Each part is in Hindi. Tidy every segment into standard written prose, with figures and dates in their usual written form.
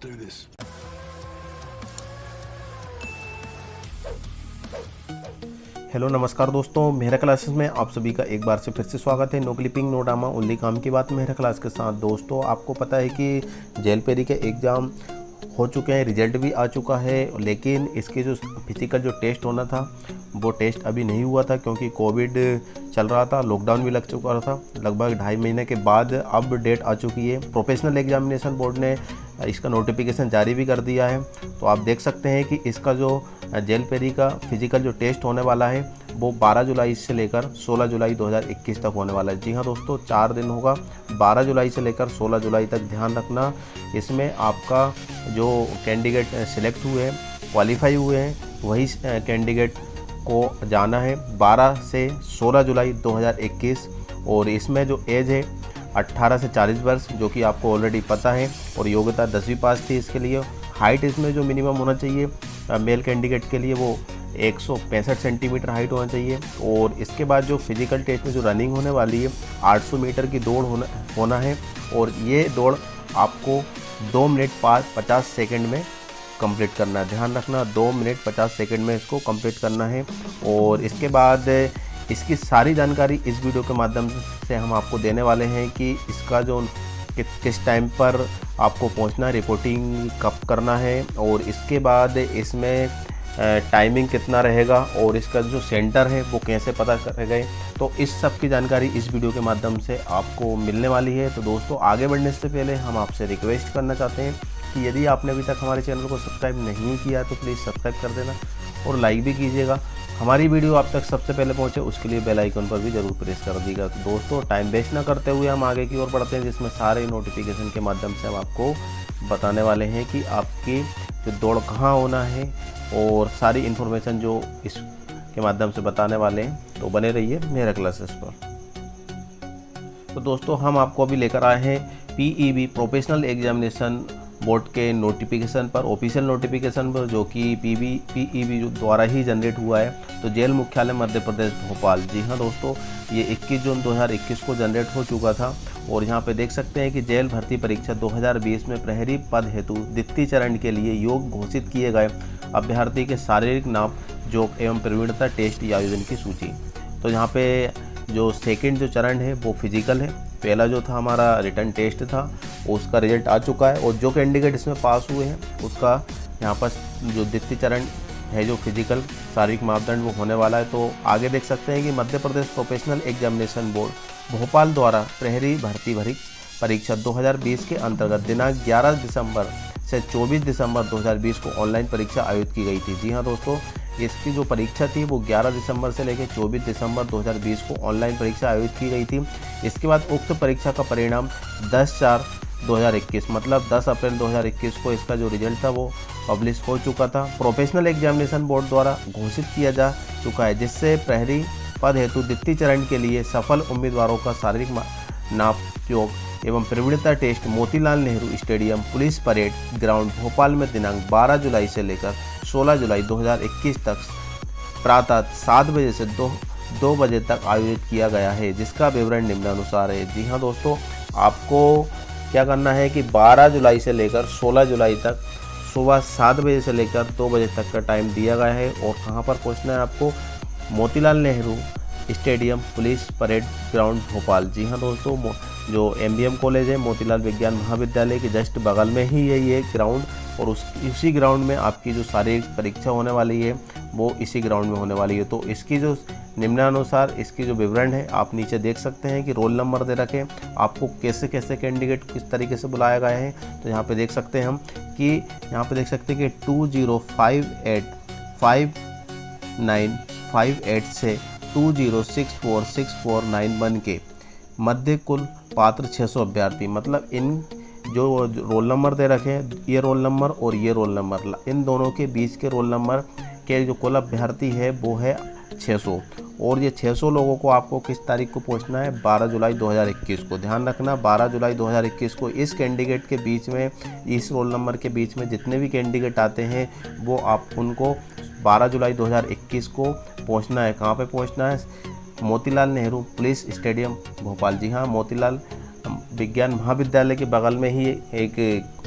do this. हेलो नमस्कार दोस्तों, मेहरा क्लासेस में आप सभी का एक बार से फिर से स्वागत है। No clipping no drama only काम की बात मेहरा क्लास के साथ। दोस्तों आपको पता है कि जेल पेरी के एग्ज़ाम हो चुके हैं, रिजल्ट भी आ चुका है, लेकिन इसके जो फिजिकल जो टेस्ट होना था वो टेस्ट अभी नहीं हुआ था क्योंकि कोविड चल रहा था, लॉकडाउन भी लग चुका था। लगभग 2.5 महीने के बाद अब डेट आ चुकी है। प्रोफेशनल एग्जामिनेशन बोर्ड ने इसका नोटिफिकेशन जारी भी कर दिया है। तो आप देख सकते हैं कि इसका जो जेल पेरी का फिजिकल जो टेस्ट होने वाला है वो 12 जुलाई से लेकर 16 जुलाई 2021 तक होने वाला है। जी हाँ दोस्तों, 4 दिन होगा, 12 जुलाई से लेकर 16 जुलाई तक। ध्यान रखना, इसमें आपका जो कैंडिडेट सिलेक्ट हुए हैं, क्वालिफाई हुए हैं, वही कैंडिडेट को जाना है 12 से 16 जुलाई 2021। और इसमें जो एज है 18 से 40 वर्ष, जो कि आपको ऑलरेडी पता है, और योग्यता 10वीं पास थी इसके लिए। हाइट इसमें जो मिनिमम होना चाहिए मेल कैंडिडेट के लिए वो 165 सेंटीमीटर हाइट होना चाहिए। और इसके बाद जो फिजिकल टेस्ट में जो रनिंग होने वाली है 800 मीटर की दौड़ होना है, और ये दौड़ आपको 2 मिनट 50 सेकंड में कंप्लीट करना है। ध्यान रखना, 2 मिनट 50 सेकंड में इसको कंप्लीट करना है। और इसके बाद इसकी सारी जानकारी इस वीडियो के माध्यम से हम आपको देने वाले हैं कि इसका जो किस टाइम पर आपको पहुंचना है, रिपोर्टिंग कब करना है, और इसके बाद इसमें टाइमिंग कितना रहेगा, और इसका जो सेंटर है वो कैसे पता करेंगे। तो इस सब की जानकारी इस वीडियो के माध्यम से आपको मिलने वाली है। तो दोस्तों आगे बढ़ने से पहले हम आपसे रिक्वेस्ट करना चाहते हैं कि यदि आपने अभी तक हमारे चैनल को सब्सक्राइब नहीं किया तो प्लीज़ सब्सक्राइब कर देना और लाइक भी कीजिएगा। हमारी वीडियो आप तक सबसे पहले पहुंचे उसके लिए बेल आइकन पर भी ज़रूर प्रेस कर दीजिएगा। तो दोस्तों टाइम वेस्ट ना करते हुए हम आगे की ओर बढ़ते हैं, जिसमें सारे नोटिफिकेशन के माध्यम से हम आपको बताने वाले हैं कि आपकी जो दौड़ कहाँ होना है, और सारी इन्फॉर्मेशन जो इसके माध्यम से बताने वाले हैं। तो बने रहिए मेरा क्लासेस पर। तो दोस्तों हम आपको अभी लेकर आए हैं पीईबी प्रोफेशनल एग्जामिनेशन बोर्ड के नोटिफिकेशन पर, ऑफिशियल नोटिफिकेशन पर, जो कि पीईबी द्वारा ही जनरेट हुआ है। तो जेल मुख्यालय मध्य प्रदेश भोपाल। जी हाँ दोस्तों, ये 21 जून 2021 को जनरेट हो चुका था। और यहाँ पे देख सकते हैं कि जेल भर्ती परीक्षा 2020 में प्रहरी पद हेतु द्वितीय चरण के लिए योग्य घोषित किए गए अभ्यर्थी के शारीरिक नाप, जोग एवं प्रवीणता टेस्ट या आयोजन की सूची। तो यहाँ पे जो सेकंड जो चरण है वो फिजिकल है। पहला जो था हमारा रिटर्न टेस्ट था, उसका रिजल्ट आ चुका है, और जो कैंडिडेट इसमें पास हुए हैं उसका यहाँ पर जो द्वितीय चरण है जो फिजिकल शारीरिक मापदंड वो होने वाला है। तो आगे देख सकते हैं कि Madhya Pradesh professional examination board Bhopal द्वारा प्रहरी भर्ती परीक्षा 2020 के अंतर्गत दिनांक 11 दिसंबर से 24 दिसंबर 2020 को ऑनलाइन परीक्षा आयोजित की गई थी। जी हाँ दोस्तों, इसकी जो परीक्षा थी वो 11 दिसंबर से लेकर 24 दिसंबर 2020 को ऑनलाइन परीक्षा आयोजित की गई थी। इसके बाद उक्त परीक्षा का परिणाम 10/4/2021 मतलब 10 अप्रैल 2021 को इसका जो रिजल्ट था वो पब्लिश हो चुका था। प्रोफेशनल एग्जामिनेशन बोर्ड द्वारा घोषित किया जा चुका है, जिससे प्रहरी पद हेतु द्वितीय चरण के लिए सफल उम्मीदवारों का शारीरिक नाप, योग एवं प्रवीणता test Motilal Nehru stadium police parade ground Bhopal में दिनांक 12 जुलाई से लेकर 16 जुलाई 2021 तक प्रातः 7 बजे से 2 बजे तक आयोजित किया गया है, जिसका विवरण निम्नानुसार है। जी हाँ दोस्तों, आपको क्या करना है कि 12 जुलाई से लेकर 16 जुलाई तक सुबह 7 बजे से लेकर 2 बजे तक का टाइम दिया गया है। और कहाँ पर पहुँचना है आपको? Motilal Nehru stadium police parade ground Bhopal. जी हाँ दोस्तों, जो MBM कॉलेज है मोतीलाल विज्ञान महाविद्यालय के जस्ट बगल में ही है ये ग्राउंड, और उसी ग्राउंड में आपकी जो सारी परीक्षा होने वाली है वो इसी ग्राउंड में होने वाली है। तो इसकी जो निम्नानुसार इसकी जो विवरण है आप नीचे देख सकते हैं कि रोल नंबर दे रखे हैं, आपको कैसे कैसे कैंडिडेट किस तरीके से बुलाया गया है। तो यहाँ पे देख सकते हैं हम कि यहाँ पे देख सकते हैं कि 20585958 से 20646491 के मध्य कुल पात्र 600 अभ्यर्थी, मतलब इन जो रोल नंबर दे रखे हैं, ये रोल नंबर और ये रोल नंबर, इन दोनों के बीच के रोल नंबर के जो कुल अभ्यर्थी है वो है 600। और ये 600 लोगों को आपको किस तारीख को पहुंचना है? 12 जुलाई 2021 को। ध्यान रखना, 12 जुलाई 2021 को इस कैंडिडेट के बीच में, इस रोल नंबर के बीच में जितने भी कैंडिडेट आते हैं वो आप उनको 12 जुलाई 2021 को पहुंचना है। कहाँ पे पहुंचना है? Motilal Nehru police stadium Bhopal. जी हाँ, मोतीलाल विज्ञान महाविद्यालय के बगल में ही एक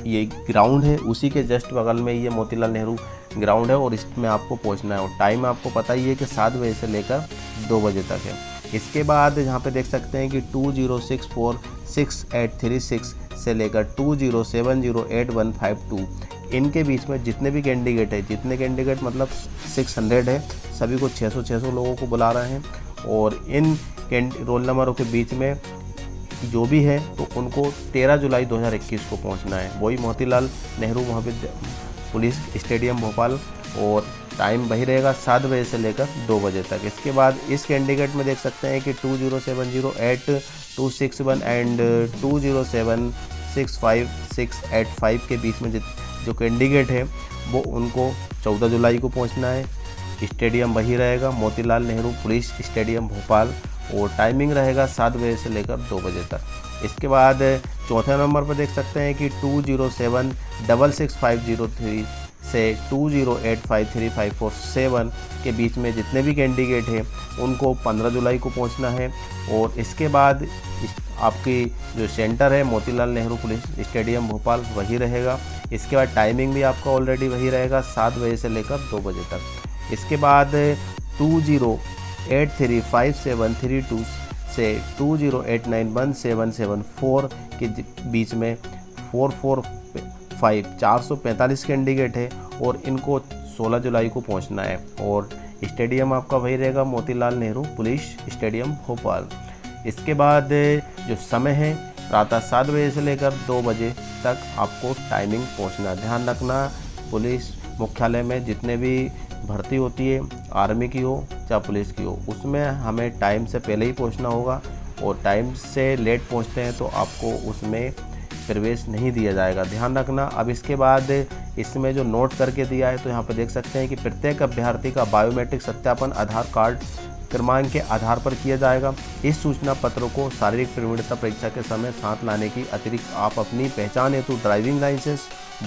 ये ग्राउंड है, उसी के जस्ट बगल में ये मोतीलाल नेहरू ग्राउंड है और इसमें आपको पहुंचना है। और टाइम आपको पता ही है कि 7 बजे से लेकर 2 बजे तक है। इसके बाद यहाँ पे देख सकते हैं कि 20646836 से लेकर 20708152 इनके बीच में जितने भी कैंडिडेट है, जितने कैंडिडेट मतलब 600 है, सभी को 600 लोगों को बुला रहे हैं। और इन रोल नंबरों के बीच में जो भी है तो उनको 13 जुलाई 2021 को पहुंचना है, वही मोतीलाल नेहरू महाविद्यालय पुलिस स्टेडियम भोपाल। और टाइम वही रहेगा 7 बजे से लेकर 2 बजे तक। इसके बाद इस कैंडिडेट में देख सकते हैं कि 20708261 एंड 20765685 के बीच में जो कैंडिडेट है वो उनको 14 जुलाई को पहुंचना है। स्टेडियम वही रहेगा मोतीलाल नेहरू पुलिस स्टेडियम भोपाल और टाइमिंग रहेगा 7 बजे से लेकर 2 बजे तक। इसके बाद चौथे नंबर पर देख सकते हैं कि 20766503 से 20853547 के बीच में जितने भी कैंडिडेट हैं उनको 15 जुलाई को पहुंचना है। और इसके बाद आपकी जो सेंटर है मोतीलाल नेहरू पुलिस स्टेडियम भोपाल वही रहेगा। इसके बाद टाइमिंग भी आपका ऑलरेडी वही रहेगा 7 बजे से लेकर 2 बजे तक। इसके बाद 20835732 से 20891774 के बीच में 445 कैंडिडेट है और इनको 16 जुलाई को पहुंचना है। और स्टेडियम आपका वही रहेगा मोतीलाल नेहरू पुलिस स्टेडियम भोपाल। इसके बाद जो समय है प्रातः 7 बजे से लेकर 2 बजे तक आपको टाइमिंग पहुंचना। ध्यान रखना पुलिस मुख्यालय में जितने भी भर्ती होती है, आर्मी की हो चाहे पुलिस की हो, उसमें हमें टाइम से पहले ही पहुंचना होगा। और टाइम से लेट पहुंचते हैं तो आपको उसमें प्रवेश नहीं दिया जाएगा, ध्यान रखना। अब इसके बाद इसमें जो नोट करके दिया है तो यहाँ पर देख सकते हैं कि प्रत्येक अभ्यर्थी का बायोमेट्रिक सत्यापन आधार कार्ड क्रमांक के आधार पर किया जाएगा। इस सूचना पत्र को शारीरिक प्रवीणता परीक्षा के समय साथ लाने की अतिरिक्त आप अपनी पहचान हेतु driving licence,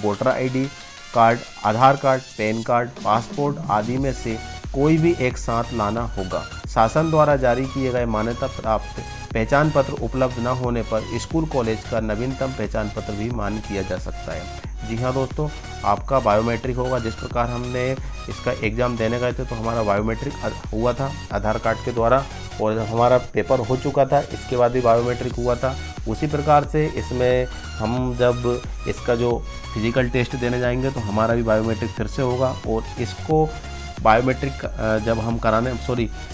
voter ID card, Aadhaar card, PAN card, passport आदि में से कोई भी एक साथ लाना होगा। शासन द्वारा जारी किए गए मान्यता प्राप्त पहचान पत्र उपलब्ध न होने पर स्कूल कॉलेज का नवीनतम पहचान पत्र भी मान्य किया जा सकता है। जी हाँ दोस्तों, आपका बायोमेट्रिक होगा। जिस प्रकार हमने इसका एग्ज़ाम देने गए थे तो हमारा बायोमेट्रिक हुआ था आधार कार्ड के द्वारा, और हमारा पेपर हो चुका था, इसके बाद भी बायोमेट्रिक हुआ था। उसी प्रकार से इसमें हम जब इसका जो फिजिकल टेस्ट देने जाएंगे तो हमारा भी बायोमेट्रिक फिर से होगा। और इसको बायोमेट्रिक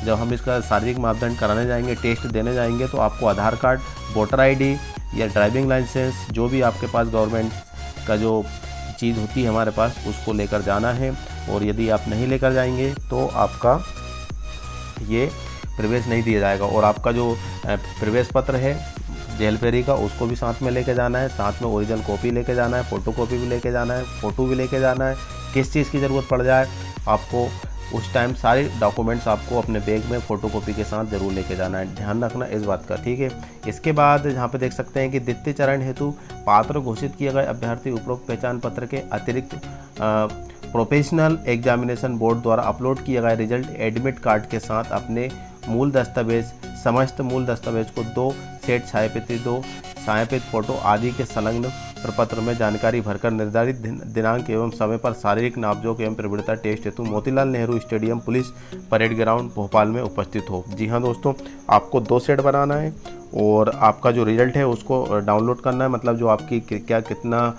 जब हम इसका शारीरिक मापदंड कराने जाएंगे, टेस्ट देने जाएंगे, तो आपको आधार कार्ड, वोटर ID या ड्राइविंग लाइसेंस जो भी आपके पास गवर्नमेंट का जो चीज़ होती है हमारे पास उसको लेकर जाना है। और यदि आप नहीं लेकर जाएंगे तो आपका ये प्रवेश नहीं दिया जाएगा। और आपका जो प्रवेश पत्र है जेलपेरी का उसको भी साथ में लेके जाना है, साथ में ओरिजिनल कॉपी लेके जाना है, फ़ोटो कॉपी भी लेके जाना है, फ़ोटो भी लेके जाना है। किस चीज़ की ज़रूरत पड़ जाए आपको उस टाइम सारे डॉक्यूमेंट्स आपको अपने बैग में फ़ोटोकॉपी के साथ ज़रूर लेके जाना है, ध्यान रखना इस बात का, ठीक है। इसके बाद यहाँ पे देख सकते हैं कि द्वितीय चरण हेतु पात्र घोषित किए गए अभ्यर्थी उपरोक्त पहचान पत्र के अतिरिक्त प्रोफेशनल एग्जामिनेशन बोर्ड द्वारा अपलोड किए गए रिजल्ट एडमिट कार्ड के साथ अपने मूल दस्तावेज, समस्त मूल दस्तावेज को 2 सेट छायाप्रति, 2 छायाप्रति फोटो आदि के संलग्न प्रपत्र में जानकारी भरकर निर्धारित दिनांक एवं समय पर शारीरिक नापजोक एवं प्रवीणता टेस्ट हेतु Motilal Nehru stadium police parade ground Bhopal में उपस्थित हो। जी हाँ दोस्तों, आपको 2 सेट बनाना है और आपका जो रिजल्ट है उसको डाउनलोड करना है, मतलब जो आपकी कितना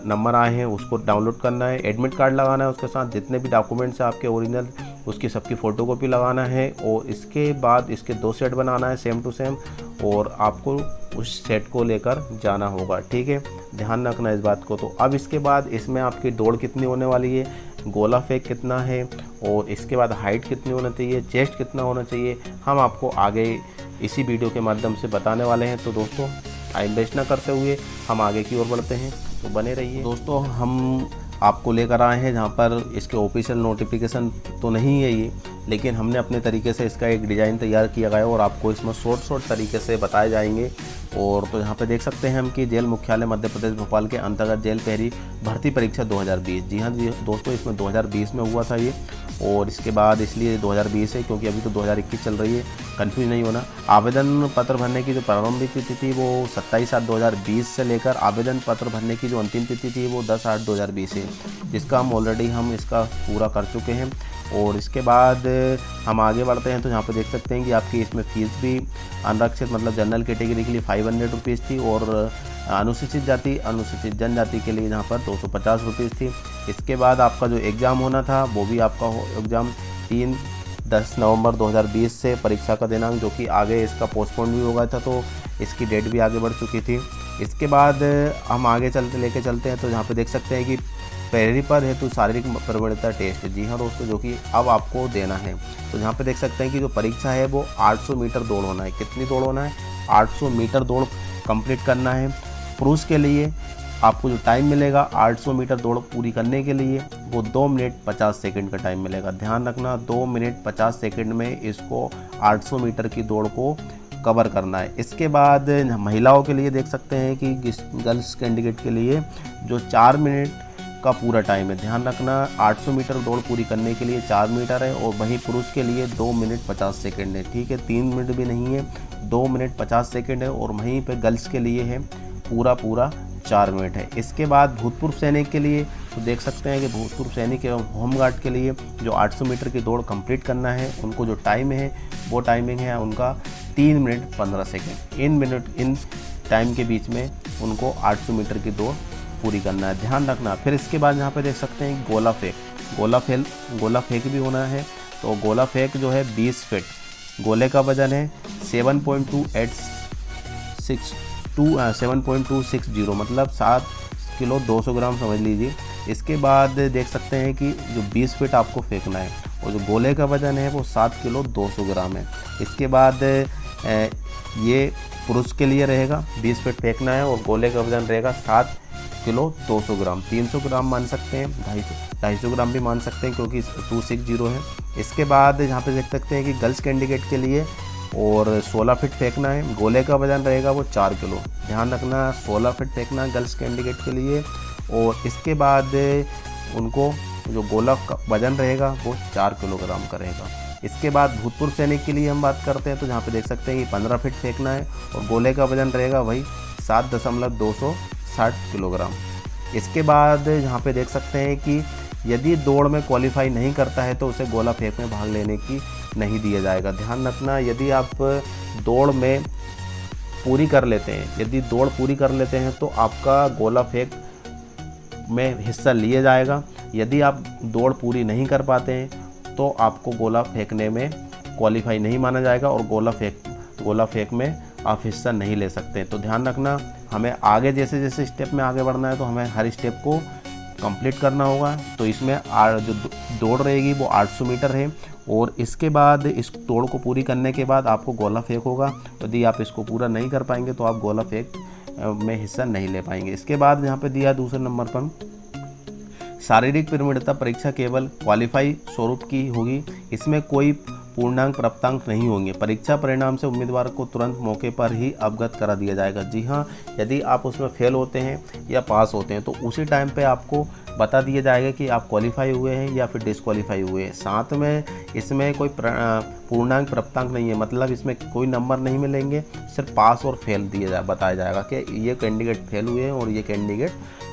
नंबर आए हैं उसको डाउनलोड करना है, एडमिट कार्ड लगाना है, उसके साथ जितने भी डॉक्यूमेंट्स हैं आपके ओरिजिनल उसकी सबकी फ़ोटोकॉपी लगाना है। और इसके बाद इसके 2 सेट बनाना है सेम टू सेम, और आपको उस सेट को लेकर जाना होगा, ठीक है, ध्यान रखना इस बात को। तो अब इसके बाद इसमें आपकी दौड़ कितनी होने वाली है, गोला फेंक कितना है, और इसके बाद हाइट कितनी होना चाहिए, चेस्ट कितना होना चाहिए, हम आपको आगे इसी वीडियो के माध्यम से बताने वाले हैं। तो दोस्तों टाइम वेस्ट ना करते हुए हम आगे की ओर बढ़ते हैं, तो बने रहिए। दोस्तों हम आपको लेकर आए हैं जहाँ पर इसके ऑफिशियल नोटिफिकेशन तो नहीं है ये, लेकिन हमने अपने तरीके से इसका एक डिज़ाइन तैयार किया गया है और आपको इसमें शॉर्ट तरीके से बताए जाएंगे और तो यहाँ पे देख सकते हैं हम कि जेल मुख्यालय मध्य प्रदेश भोपाल के अंतर्गत जेल प्रहरी भर्ती परीक्षा 2020। जी हाँ जी दोस्तों, इसमें 2020 में हुआ था ये, और इसके बाद इसलिए 2020 है क्योंकि अभी तो 2021 चल रही है, कंफ्यूज नहीं होना। आवेदन पत्र भरने की जो प्रारंभिक तिथि थी वो 27/8/2020 से लेकर आवेदन पत्र भरने की जो अंतिम तिथि थी वो 10/8/2020 है, जिसका हम इसका पूरा कर चुके हैं। और इसके बाद हम आगे बढ़ते हैं तो यहाँ पे देख सकते हैं कि आपकी इसमें फ़ीस भी आरक्षित मतलब जनरल कैटेगरी के लिए 500 रुपीज़ थी, और अनुसूचित जाति अनुसूचित जनजाति के लिए यहाँ पर 250 रुपीज़ थी। इसके बाद आपका जो एग्ज़ाम होना था वो भी आपका एग्ज़ाम 10 नवंबर 2020 से परीक्षा का दिनांक, जो कि आगे इसका पोस्टपोन भी हो गया था तो इसकी डेट भी आगे बढ़ चुकी थी। इसके बाद हम आगे लेके चलते हैं तो यहाँ पे देख सकते हैं कि प्रहरी पद हेतु शारीरिक प्रवणता टेस्ट, जी हाँ दोस्तों, जो कि अब आपको देना है। तो यहाँ पे देख सकते हैं कि जो परीक्षा है वो 800 मीटर दौड़ होना है। कितनी दौड़ होना है? 800 मीटर दौड़ कंप्लीट करना है। पुरुष के लिए आपको जो टाइम मिलेगा 800 मीटर दौड़ पूरी करने के लिए वो 2 मिनट 50 सेकंड का टाइम मिलेगा। ध्यान रखना, 2 मिनट 50 सेकंड में इसको 800 मीटर की दौड़ को कवर करना है। इसके बाद महिलाओं के लिए देख सकते हैं कि गर्ल्स कैंडिडेट के लिए जो 4 मिनट का पूरा टाइम है। ध्यान रखना, 800 मीटर दौड़ पूरी करने के लिए 4 मीटर है, और वहीं पुरुष के लिए 2 मिनट 50 सेकंड है। ठीक है, 3 मिनट भी नहीं है, 2 मिनट 50 सेकंड है, और वहीं पे गर्ल्स के लिए है पूरा 4 मिनट है। इसके बाद भूतपूर्व सैनिक के लिए तो देख सकते हैं कि भूतपूर्व सैनिक एवं होमगार्ड के लिए जो 800 मीटर की दौड़ कंप्लीट करना है, उनको जो टाइम है वो टाइमिंग है उनका 3 मिनट 15 सेकंड। इन टाइम के बीच में उनको 800 मीटर की दौड़ पूरी करना है, ध्यान रखना। फिर इसके बाद यहाँ पे देख सकते हैं गोला फेंक भी होना है। तो गोला फेंक जो है 20 फीट, गोले का वजन है 7.260 मतलब 7 किलो 200 ग्राम समझ लीजिए। इसके बाद देख सकते हैं कि जो 20 फीट आपको फेंकना है और जो गोले का वजन है वो 7 किलो 200 ग्राम है। इसके बाद ये पुरुष के लिए रहेगा, 20 फीट फेंकना है और गोले का वजन रहेगा 7 किलो 200 ग्राम। 300 ग्राम मान सकते हैं, 250 ग्राम भी मान सकते हैं क्योंकि 260 है। इसके बाद यहाँ पे देख सकते हैं कि गर्ल्स कैंडिडेट के लिए और 16 फीट फेंकना है, गोले का वजन रहेगा वो 4 किलो। ध्यान रखना, 16 फीट फेंकना गर्ल्स कैंडिडेट के लिए, और इसके बाद उनको जो गोला का वजन रहेगा वो 4 किलोग्राम का रहेगा। इसके बाद भूतपूर्व सैनिक के लिए हम बात करते हैं तो यहाँ पे देख सकते हैं कि 15 फीट फेंकना है और गोले का वजन रहेगा वही 7.260 किलोग्राम। इसके बाद यहाँ पे देख सकते हैं कि यदि दौड़ में क्वालिफाई नहीं करता है तो उसे गोला फेंक में भाग लेने की नहीं दिया जाएगा। ध्यान रखना, यदि आप दौड़ में पूरी कर लेते हैं, तो आपका गोला फेंक में हिस्सा लिया जाएगा। यदि आप दौड़ पूरी नहीं कर पाते हैं तो आपको गोला फेंकने में क्वालिफाई नहीं माना जाएगा और गोला फेंक में आप हिस्सा नहीं ले सकते। तो ध्यान रखना, हमें आगे जैसे जैसे स्टेप में आगे बढ़ना है तो हमें हर स्टेप को कंप्लीट करना होगा। तो इसमें जो दौड़ रहेगी वो 800 मीटर है, और इसके बाद इस दौड़ को पूरी करने के बाद आपको गोला फेंक होगा। यदि आप इसको पूरा नहीं कर पाएंगे तो आप गोला फेंक में हिस्सा नहीं ले पाएंगे। इसके बाद यहाँ पे दिया दूसरे नंबर पर शारीरिक प्रवीणता परीक्षा केवल क्वालिफाई स्वरूप की होगी, इसमें कोई पूर्णांक प्राप्तांक नहीं होंगे। परीक्षा परिणाम से उम्मीदवार को तुरंत मौके पर ही अवगत करा दिया जाएगा। जी हाँ, यदि आप उसमें फेल होते हैं या पास होते हैं तो उसी टाइम पे आपको बता दिया जाएगा कि आप क्वालिफाई हुए हैं या फिर डिस्क्वालीफाई हुए हैं। साथ में इसमें कोई पूर्णांक प्राप्तांक नहीं है, मतलब इसमें कोई नंबर नहीं मिलेंगे, सिर्फ पास और फेल बताया जाएगा कि ये कैंडिडेट फेल हुए हैं और ये कैंडिडेट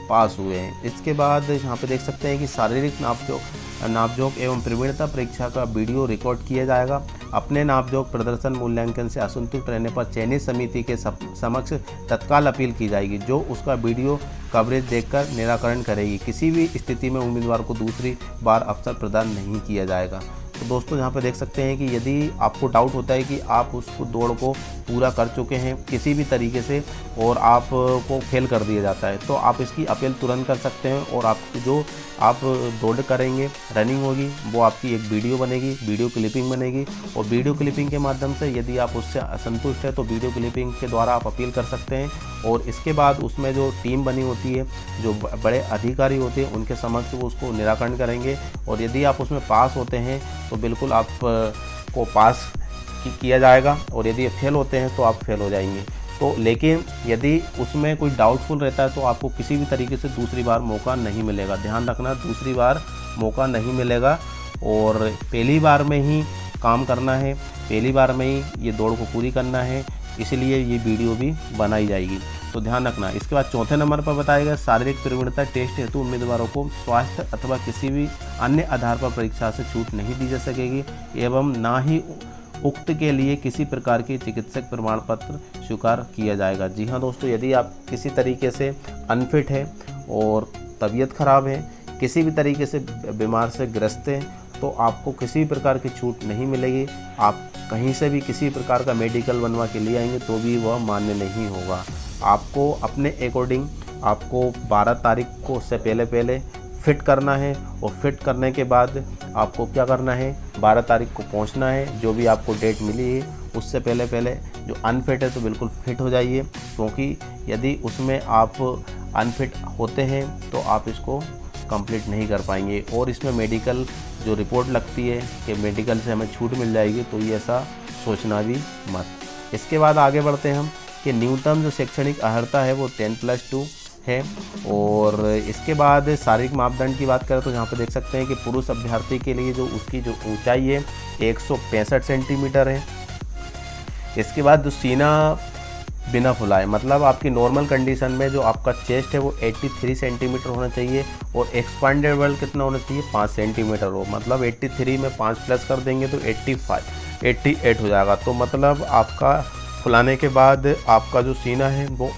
पास हुए हैं। इसके बाद यहाँ पे देख सकते हैं कि शारीरिक नापजोक एवं प्रवीणता परीक्षा का वीडियो रिकॉर्ड किया जाएगा। अपने नापजोक प्रदर्शन मूल्यांकन से असंतुष्ट रहने पर चयनित समिति के समक्ष तत्काल अपील की जाएगी, जो उसका वीडियो कवरेज देखकर निराकरण करेगी। किसी भी स्थिति में उम्मीदवार को दूसरी बार अवसर प्रदान नहीं किया जाएगा। तो दोस्तों यहाँ पे देख सकते हैं कि यदि आपको डाउट होता है कि आप उस दौड़ को पूरा कर चुके हैं किसी भी तरीके से और आपको फेल कर दिया जाता है तो आप इसकी अपील तुरंत कर सकते हैं, और आपकी जो आप दौड़ करेंगे, रनिंग होगी, वो आपकी एक वीडियो बनेगी, वीडियो क्लिपिंग बनेगी, और वीडियो क्लिपिंग के माध्यम से यदि आप उससे असंतुष्ट है तो वीडियो क्लिपिंग के द्वारा आप अपील कर सकते हैं। और इसके बाद उसमें जो टीम बनी होती है, जो बड़े अधिकारी होते हैं, उनके समक्ष वो उसको निराकरण करेंगे, और यदि आप उसमें पास होते हैं तो बिल्कुल आप को पास किया जाएगा, और यदि फेल होते हैं तो आप फेल हो जाएंगे। तो लेकिन यदि उसमें कोई डाउटफुल रहता है तो आपको किसी भी तरीके से दूसरी बार मौका नहीं मिलेगा। ध्यान रखना, दूसरी बार मौका नहीं मिलेगा और पहली बार में ही काम करना है, पहली बार में ही ये दौड़ को पूरी करना है, इसलिए ये वीडियो भी बनाई जाएगी, तो ध्यान रखना। इसके बाद चौथे नंबर पर बताया गया शारीरिक प्रवीणता टेस्ट हेतु उम्मीदवारों को स्वास्थ्य अथवा किसी भी अन्य आधार पर परीक्षा से छूट नहीं दी जा सकेगी एवं ना ही उक्त के लिए किसी प्रकार की चिकित्सक प्रमाण पत्र स्वीकार किया जाएगा। जी हाँ दोस्तों, यदि आप किसी तरीके से अनफिट है और तबीयत खराब है, किसी भी तरीके से बीमार से ग्रस्त हैं, तो आपको किसी भी प्रकार की छूट नहीं मिलेगी। आप कहीं से भी किसी प्रकार का मेडिकल बनवा के लिए आएंगे तो भी वह मान्य नहीं होगा। आपको अपने अकॉर्डिंग आपको 12 तारीख को उससे पहले फिट करना है और फिट करने के बाद आपको क्या करना है, 12 तारीख को पहुंचना है। जो भी आपको डेट मिली है उससे पहले जो अनफिट है तो बिल्कुल फिट हो जाइए, क्योंकि यदि उसमें आप अनफिट होते हैं तो आप इसको कंप्लीट नहीं कर पाएंगे। और इसमें मेडिकल जो रिपोर्ट लगती है कि मेडिकल से हमें छूट मिल जाएगी, तो ये ऐसा सोचना भी मत। इसके बाद आगे बढ़ते हैं हम कि न्यूनतम जो शैक्षणिक अर्हता है वो 10+2 है। और इसके बाद शारीरिक मापदंड की बात करें तो यहाँ पे देख सकते हैं कि पुरुष अभ्यर्थी के लिए जो उसकी जो ऊंचाई है 165 सेंटीमीटर है। इसके बाद जो सीना बिना फुलाए, मतलब आपकी नॉर्मल कंडीशन में जो आपका चेस्ट है वो 83 सेंटीमीटर होना चाहिए और एक्सपांडेबल कितना होना चाहिए, 5 सेंटीमीटर हो। मतलब 83 में 5 प्लस कर देंगे तो 88 हो जाएगा। तो मतलब आपका फुलाने के बाद आपका जो सीना है वो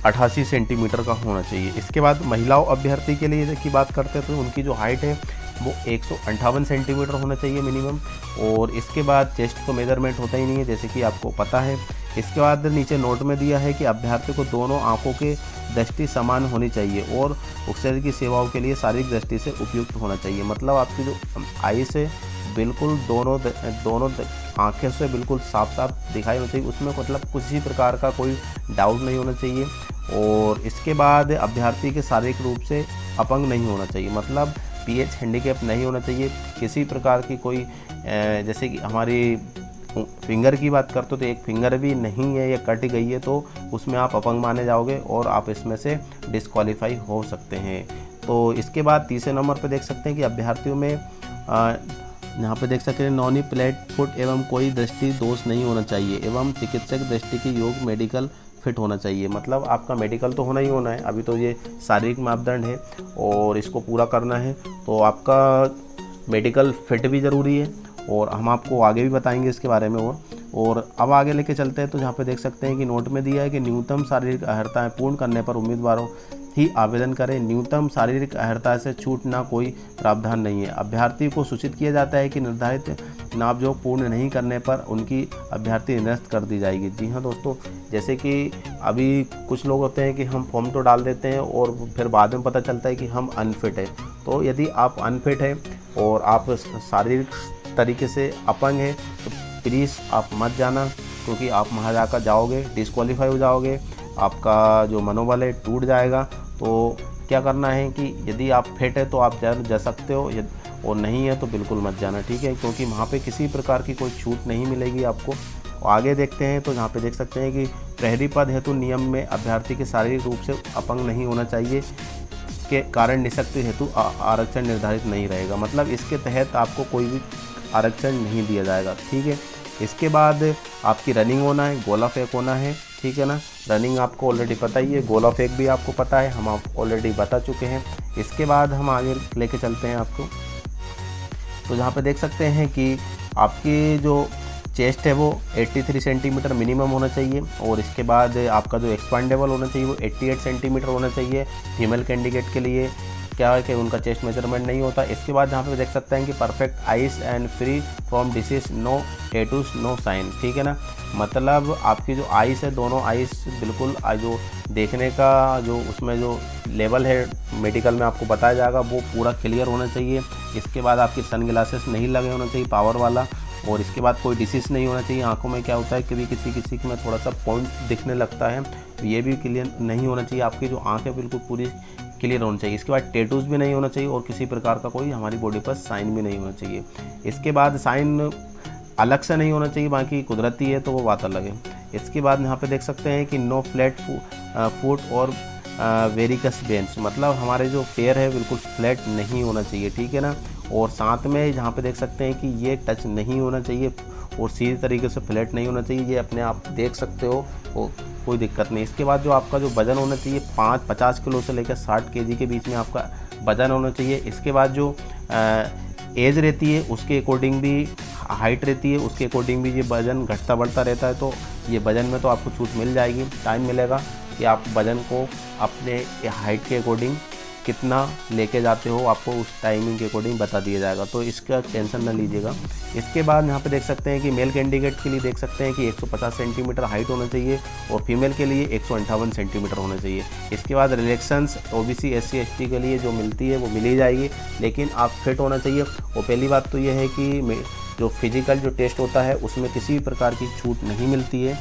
88 सेंटीमीटर का होना चाहिए। इसके बाद महिलाओं अभ्यर्थी के लिए की बात करते हैं तो उनकी जो हाइट है वो 158 सेंटीमीटर होना चाहिए मिनिमम। और इसके बाद चेस्ट तो मेजरमेंट होता ही नहीं है, जैसे कि आपको पता है। इसके बाद नीचे नोट में दिया है कि अभ्यर्थी को दोनों आंखों की दृष्टि समान होनी चाहिए और ऑक्सीजन की सेवाओं के लिए शारीरिक दृष्टि से उपयुक्त होना चाहिए। मतलब आपकी जो आईज है बिल्कुल दोनों आँखें से बिल्कुल साफ दिखाई होनी चाहिए, उसमें मतलब किसी प्रकार का कोई डाउट नहीं होना चाहिए। और इसके बाद अभ्यर्थी के शारीरिक रूप से अपंग नहीं होना चाहिए, मतलब पीएच हैंडीकैप नहीं होना चाहिए। किसी प्रकार की कोई जैसे कि हमारी फिंगर की बात करते तो एक फिंगर भी नहीं है या कट गई है तो उसमें आप अपंग माने जाओगे और आप इसमें से डिस्क्वालीफाई हो सकते हैं। तो इसके बाद तीसरे नंबर पर देख सकते हैं कि अभ्यर्थियों में यहाँ पे देख सकते हैं नॉनी प्लेट फुट एवं कोई दृष्टि दोष नहीं होना चाहिए एवं चिकित्सक दृष्टि के योग मेडिकल फिट होना चाहिए। मतलब आपका मेडिकल तो होना ही होना है, अभी तो ये शारीरिक मापदंड है और इसको पूरा करना है तो आपका मेडिकल फिट भी ज़रूरी है और हम आपको आगे भी बताएंगे इसके बारे में। और अब आगे लेके चलते हैं तो जहाँ पे देख सकते हैं कि नोट में दिया है कि न्यूनतम शारीरिक अर्हताएँ पूर्ण करने पर उम्मीदवारों ही आवेदन करें। न्यूनतम शारीरिक अर्हता से छूटना कोई प्रावधान नहीं है। अभ्यर्थी को सूचित किया जाता है कि निर्धारित नापजोख पूर्ण नहीं करने पर उनकी अभ्यर्थी निरस्त कर दी जाएगी। जी हाँ दोस्तों, जैसे कि अभी कुछ लोग होते हैं कि हम फॉर्म तो डाल देते हैं और फिर बाद में पता चलता है कि हम अनफिट है। तो यदि आप अनफिट है और आप शारीरिक तरीके से अपंग है तो प्लीज़ आप मत जाना, क्योंकि आप वहाँ जाकर जाओगे डिस्क्वालीफाई हो जाओगे, आपका जो मनोबल है टूट जाएगा। तो क्या करना है कि यदि आप फिट है तो आप जा सकते हो और नहीं है तो बिल्कुल मत जाना, ठीक है, क्योंकि वहाँ पे किसी प्रकार की कोई छूट नहीं मिलेगी आपको। आगे देखते हैं तो यहाँ पे देख सकते हैं कि प्रहरी पद हेतु नियम में अभ्यर्थी के शारीरिक रूप से अपंग नहीं होना चाहिए के कारण निःशक्ति हेतु आरक्षण निर्धारित नहीं रहेगा। मतलब इसके तहत आपको कोई भी आरक्षण नहीं दिया जाएगा, ठीक है। इसके बाद आपकी रनिंग होना है, गोला फेंक होना है, ठीक है ना। रनिंग आपको ऑलरेडी पता ही है, गोला फेंक भी आपको पता है, हम आप ऑलरेडी बता चुके हैं। इसके बाद हम आगे लेके चलते हैं आपको, तो जहाँ पे देख सकते हैं कि आपकी जो चेस्ट है वो 83 सेंटीमीटर मिनिमम होना चाहिए और इसके बाद आपका जो एक्सपांडेबल होना चाहिए वो 88 सेंटीमीटर होना चाहिए। फीमेल कैंडिडेट के लिए क्या है कि उनका चेस्ट मेजरमेंट नहीं होता। इसके बाद यहाँ पे देख सकते हैं कि perfect eyes and free from disease, no tattoos, no sign, ठीक है ना। मतलब आपकी जो आइज है, दोनों आइज बिल्कुल जो देखने का जो उसमें जो लेवल है मेडिकल में आपको बताया जाएगा वो पूरा क्लियर होना चाहिए। इसके बाद आपकी सन ग्लासेस नहीं लगे होना चाहिए पावर वाला, और इसके बाद कोई डिसीज नहीं होना चाहिए। आंखों में क्या होता है कभी किसी में थोड़ा सा पॉइंट दिखने लगता है, ये भी क्लियर नहीं होना चाहिए। आपकी जो आँखें बिल्कुल पूरी क्लियर होना चाहिए। इसके बाद टैटूज भी नहीं होना चाहिए और किसी प्रकार का कोई हमारी बॉडी पर साइन भी नहीं होना चाहिए। इसके बाद साइन अलग से नहीं होना चाहिए, बाकी कुदरती है तो वो बात अलग है। इसके बाद यहाँ पे देख सकते हैं कि नो फ्लैट फुट और वेरिकस बेंस, मतलब हमारे जो पैर है बिल्कुल फ्लैट नहीं होना चाहिए, ठीक है ना। और साथ में यहाँ पे देख सकते हैं कि ये टच नहीं होना चाहिए और सीधे तरीके से फ्लैट नहीं होना चाहिए, ये अपने आप देख सकते हो, कोई दिक्कत नहीं। इसके बाद जो आपका जो वज़न होना चाहिए 50 किलो से लेकर 60 केजी के बीच में आपका वज़न होना चाहिए। इसके बाद जो एज रहती है उसके अकॉर्डिंग भी, हाइट रहती है उसके अकॉर्डिंग भी ये वज़न घटता बढ़ता रहता है। तो ये वज़न में तो आपको छूट मिल जाएगी, टाइम मिलेगा कि आप वज़न को अपने हाइट के अकॉर्डिंग कितना लेके जाते हो, आपको उस टाइमिंग के अकॉर्डिंग बता दिया जाएगा, तो इसका टेंशन ना लीजिएगा। इसके बाद यहाँ पे देख सकते हैं कि मेल कैंडिडेट के लिए देख सकते हैं कि 150 सेंटीमीटर हाइट होना चाहिए और फीमेल के लिए 158 सेंटीमीटर होना चाहिए। इसके बाद रिलेक्शंस OBC SC ST के लिए जो मिलती है वो मिल ही जाएगी, लेकिन आप फिट होना चाहिए। और पहली बात तो ये है कि जो फिजिकल जो टेस्ट होता है उसमें किसी भी प्रकार की छूट नहीं मिलती है,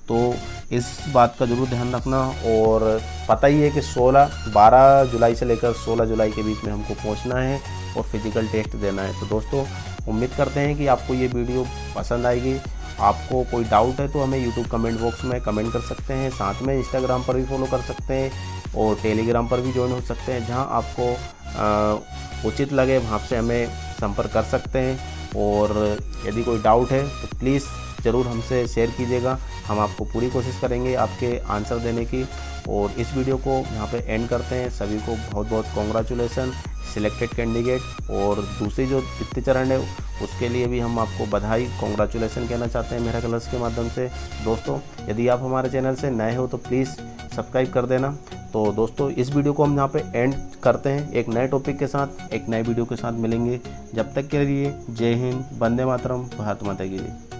तो इस बात का ज़रूर ध्यान रखना। और पता ही है कि 12 जुलाई से लेकर 16 जुलाई के बीच में हमको पहुंचना है और फिजिकल टेस्ट देना है। तो दोस्तों उम्मीद करते हैं कि आपको ये वीडियो पसंद आएगी। आपको कोई डाउट है तो हमें यूट्यूब कमेंट बॉक्स में कमेंट कर सकते हैं, साथ में इंस्टाग्राम पर भी फॉलो कर सकते हैं और टेलीग्राम पर भी ज्वाइन हो सकते हैं। जहाँ आपको उचित लगे वहाँ से हमें संपर्क कर सकते हैं। और यदि कोई डाउट है तो प्लीज़ ज़रूर हमसे शेयर कीजिएगा, हम आपको पूरी कोशिश करेंगे आपके आंसर देने की। और इस वीडियो को यहाँ पे एंड करते हैं। सभी को बहुत बहुत कॉन्ग्रेचुलेसन सिलेक्टेड कैंडिडेट। और दूसरी जो तृतीय चरण है उसके लिए भी हम आपको बधाई कॉन्ग्रेचुलेसन कहना चाहते हैं मिरेकलर्स के माध्यम से। दोस्तों यदि आप हमारे चैनल से नए हो तो प्लीज़ सब्सक्राइब कर देना। तो दोस्तों इस वीडियो को हम यहाँ पे एंड करते हैं, एक नए टॉपिक के साथ एक नए वीडियो के साथ मिलेंगे। जब तक के लिए जय हिंद, वंदे मातरम, भारत माता की जय।